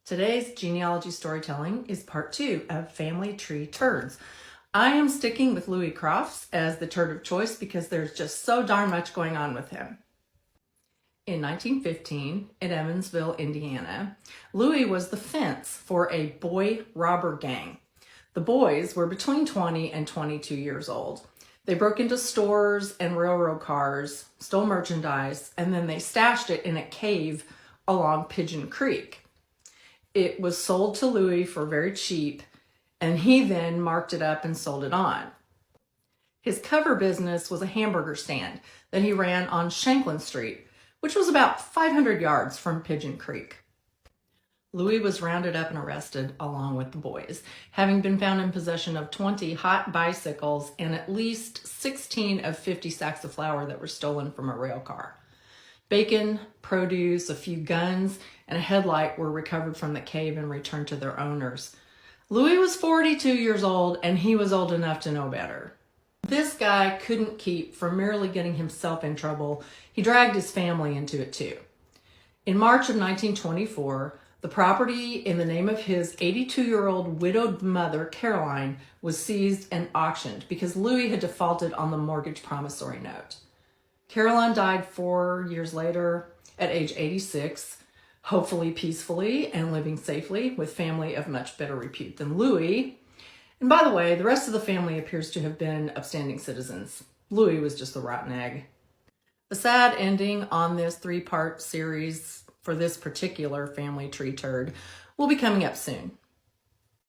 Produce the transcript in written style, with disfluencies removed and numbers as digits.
Today's genealogy storytelling is part 2 of Family Tree Turds. I am sticking with Louis Crofts as the turd of choice because there's just so darn much going on with him. In 1915, in Evansville, Indiana, Louis was the fence for a boy robber gang. The boys were between 20 and 22 years old. They broke into stores and railroad cars, stole merchandise, and then they stashed it in a cave along Pigeon Creek. It was sold to Louis for very cheap, and he then marked it up and sold it on. His cover business was a hamburger stand that he ran on Shanklin Street, which was about 500 yards from Pigeon Creek. Louis was rounded up and arrested along with the boys, having been found in possession of 20 hot bicycles and at least 16 of 50 sacks of flour that were stolen from a rail car. Bacon, produce, a few guns, and a headlight were recovered from the cave and returned to their owners. Louis was 42 years old, and he was old enough to know better. This guy couldn't keep from merely getting himself in trouble. He dragged his family into it too. In March of 1924, the property in the name of his 82-year-old widowed mother, Caroline, was seized and auctioned because Louis had defaulted on the mortgage promissory note. Caroline died 4 years later at age 86, hopefully peacefully and living safely with family of much better repute than Louis. And by the way, the rest of the family appears to have been upstanding citizens. Louis was just the rotten egg. The sad ending on this 3-part series for this particular family tree turd will be coming up soon.